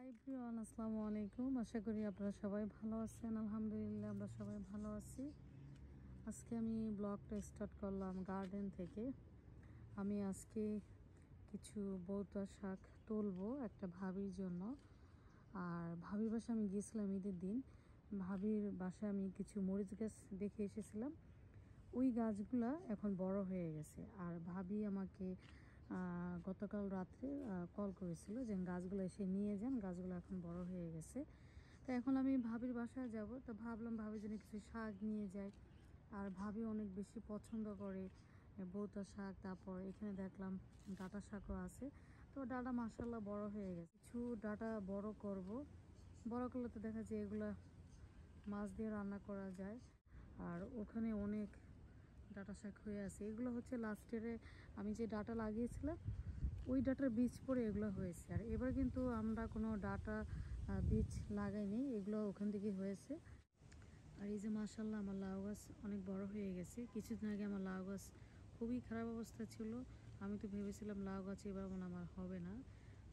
Hi everyone, আসসালামু আলাইকুম। আশা করি আপনারা সবাই ভালো আছেন। আলহামদুলিল্লাহ আমরা সবাই ভালো আছি। আজকে আমি ব্লগটা স্টার্ট করলাম গার্ডেন থেকে। আমি আজকে কিছু বউতা শাক তুলবো একটা ভাবির জন্য। আর ভাবির বাসায় আমি গিয়েছিলাম ঈদের দিন। ভাবির বাসায় আমি কিছু মরিচ গাছ দেখে এসেছিলাম। ওই গাছগুলা এখন বড় হয়ে গেছে। আর ভাবি আমাকে গতকাল রাত্রে কল করেছিল যে গাছগুলো এসে নিয়ে যান, গাছগুলো এখন বড় হয়ে গেছে। তো এখন আমি ভাবির বাসায় যাব। তো ভাবলাম ভাবির জন্য কিছু শাক নিয়ে যাই। আর ভাবি অনেক বেশি পছন্দ করে বউতা শাক। তারপর এখানে দেখলাম ডাঁটা শাকও আছে। তো ডাঁটা মাশাআল্লাহ বড় হয়ে গেছে। কিছু ডাঁটা বড় করব। বড় করলে তো দেখা যায় এগুলো মাছ দিয়ে রান্না করা যায়। আর ওখানে অনেক ডাঁটা শাক হয়ে আছে। এগুলো হচ্ছে লাস্টের আমি যে ডাঁটা লাগিয়েছিলাম ওই ডাঁটার বীজ পরে এগুলো হয়েছে। আর এবার কিন্তু আমরা কোনো ডাঁটা বীজ লাগাইনি, এগুলো ওখান থেকে হয়েছে। আর এই যে মাশাআল্লাহ আমার লাউ গাছ অনেক বড় হয়ে গেছে। কিছুদিন আগে আমার লাউ গাছ খুবই খারাপ অবস্থা ছিল। আমি তো ভেবেছিলাম লাউ গাছ এবার মনে আমার হবে না।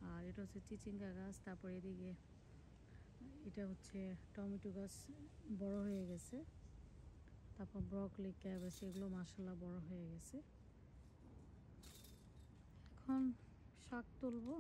আর এটা হচ্ছে চিচিঙ্গা গাছ। তারপর এদিকে এটা হচ্ছে টমেটো গাছ বড় হয়ে গেছে। তারপর ব্রকলি, ক্যাবেজ এগুলো মাশাআল্লাহ বড় হয়ে গেছে। এখন শাক তুলবো।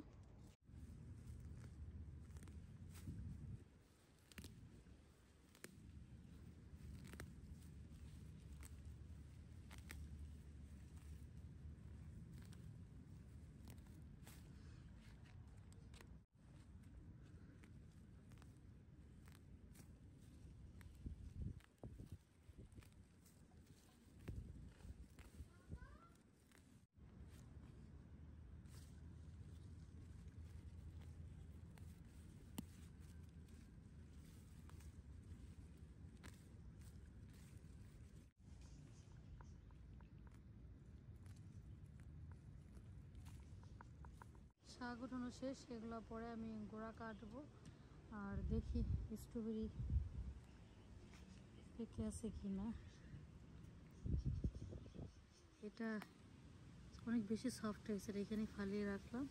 শাক উঠানো শেষ, এগুলো পরে আমি গোড়া কাটবো। আর দেখি স্ট্রবেরি পেকে আছে কিনা। এটা অনেক বেশি সফট হয়েছে, এখানে ফালিয়ে রাখলাম।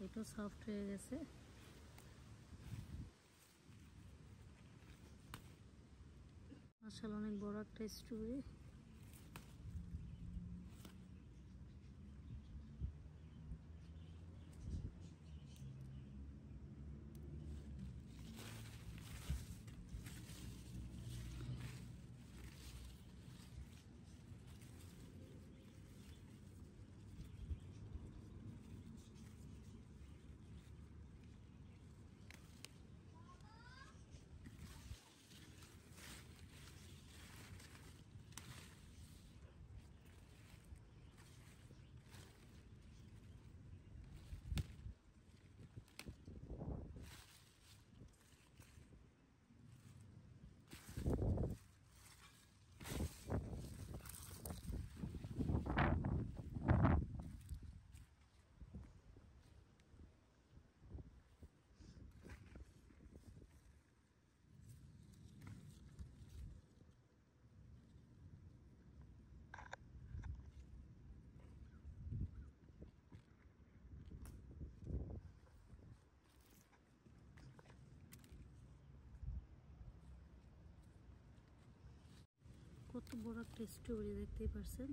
এটাও সফট হয়ে গেছে। মাশাআল্লাহ অনেক বড় একটা স্ট্রবেরি। কত বড় একটা স্ট্রবেরি দেখতেই পারছেন।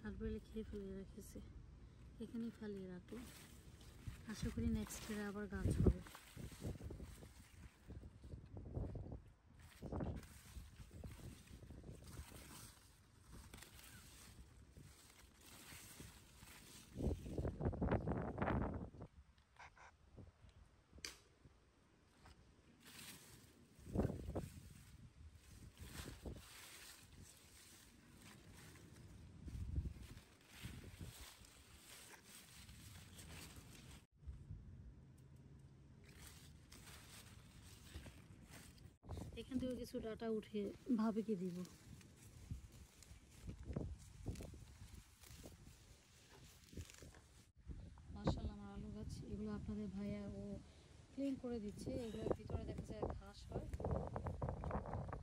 কাঠবেলে খেয়ে ফেলে রেখেছে, এখানেই ফালিয়ে রাখলো। আশা করি নেক্সট ইয়ারে আবার গাছ হবে। এখান থেকে কিছু ডাটা উঠিয়ে ভাবিকে দিব। মাশাআল্লাহ আমার আলু গাছ, এগুলো আপনাদের ভাইয়া ও ক্লিন করে দিচ্ছে। এগুলোর ভিতরে দেখা যায় ঘাস হয়,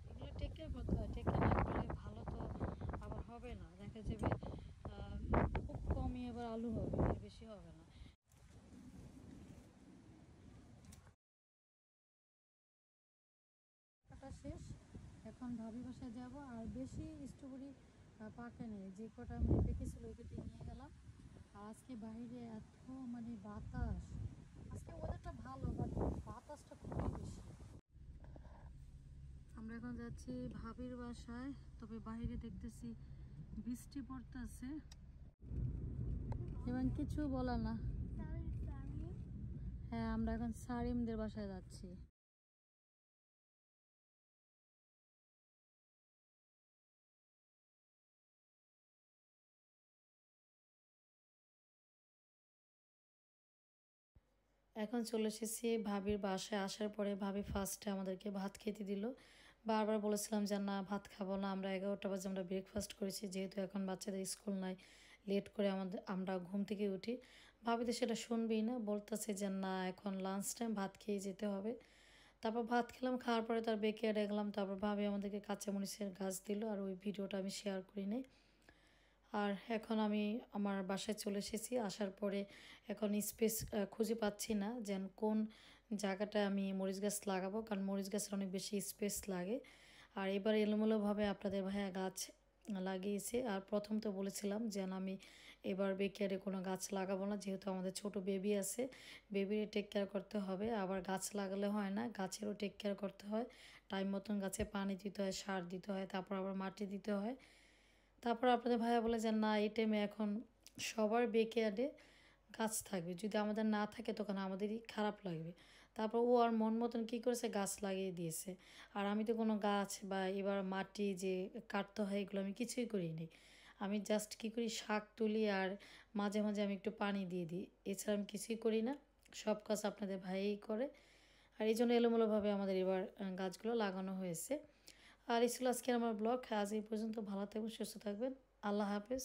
এগুলো টেক কেয়ার করতে হয়। টেক কেয়ার না করলে ভালো তো আবার হবে না, দেখা যাবে খুব কমই আবার আলু হবে, বেশি হবে না। এখন ভাবি বাসায় যাব। আর বেশি স্ট্রবেরি পাকে নেই, যে কটা মানে পেকেছিল ওই কটাই নিয়ে গেলাম। আর আজকে বাইরে এত মানে বাতাস, আজকে ওয়েদারটা ভালো বাট বাতাসটা খুবই বেশি। আমরা এখন যাচ্ছি ভাবির বাসায়, তবে বাইরে দেখতেছি বৃষ্টি পড়তেছে এবং কিছু বলার না। হ্যাঁ, আমরা এখন সারিমদের বাসায় যাচ্ছি। এখন চলে এসেছি ভাবির বাসায়। আসার পরে ভাবি ফার্স্টে আমাদেরকে ভাত খেতে দিল। বারবার বলেছিলাম যে না ভাত খাবো না, আমরা 11টা বাজে আমরা ব্রেকফাস্ট করেছি, যেহেতু এখন বাচ্চাদের স্কুল নাই, লেট করে আমরা ঘুম থেকে উঠি। ভাবি তো সেটা শুনবেই না, বলতেছে যে না এখন লাঞ্চ টাইম, ভাত খেয়ে যেতে হবে। তারপর ভাত খেলাম, খাওয়ার পরে তার বেঁকে গেলাম। তারপর ভাবি আমাদেরকে কাঁচামরিচের গাছ দিল, আর ওই ভিডিওটা আমি শেয়ার করি নাই। আর এখন আমি আমার বাসায় চলে এসেছি। আসার পরে এখন স্পেস খুঁজে পাচ্ছি না যেন কোন জায়গাটায় আমি মরিচ গাছ লাগাবো, কারণ মরিচ গাছের অনেক বেশি স্পেস লাগে। আর এবার এলোমেলোভাবে আপনাদের ভাইয়া গাছ লাগিয়েছে। আর প্রথম তো বলেছিলাম যে আমি এবার বেকিয়ারে কোনো গাছ লাগাবো না, যেহেতু আমাদের ছোট বেবি আছে, বেবির টেক কেয়ার করতে হবে। আবার গাছ লাগালে হয় না, গাছেরও টেক কেয়ার করতে হয়, টাইম মতন গাছে পানি দিতে হয়, সার দিতে হয়, তারপর আবার মাটি দিতে হয়। তারপর আপনাদের ভাইয়া বলে যে না এই টাইমে এখন সবার বেকেয়ার্ডে গাছ থাকবে, যদি আমাদের না থাকে তখন আমাদেরই খারাপ লাগবে। তারপর ও আর মন মতন কী করেছে, গাছ লাগিয়ে দিয়েছে। আর আমি তো কোনো গাছ বা এবার মাটি যে কাটতে হয় এগুলো আমি কিছুই করিনি। আমি জাস্ট কী করি, শাক তুলি আর মাঝে মাঝে আমি একটু পানি দিয়ে দিই, এছাড়া আমি কিছুই করি না। সব কাজ আপনাদের ভাইই করে। আর এই জন্য এলোমেলোভাবে আমাদের এবার গাছগুলো লাগানো হয়েছে। আর এই ছিল আজকে আমার ব্লগ। আজ এই পর্যন্ত, ভালো থাকবেন, সুস্থ থাকবেন, আল্লাহ হাফেজ।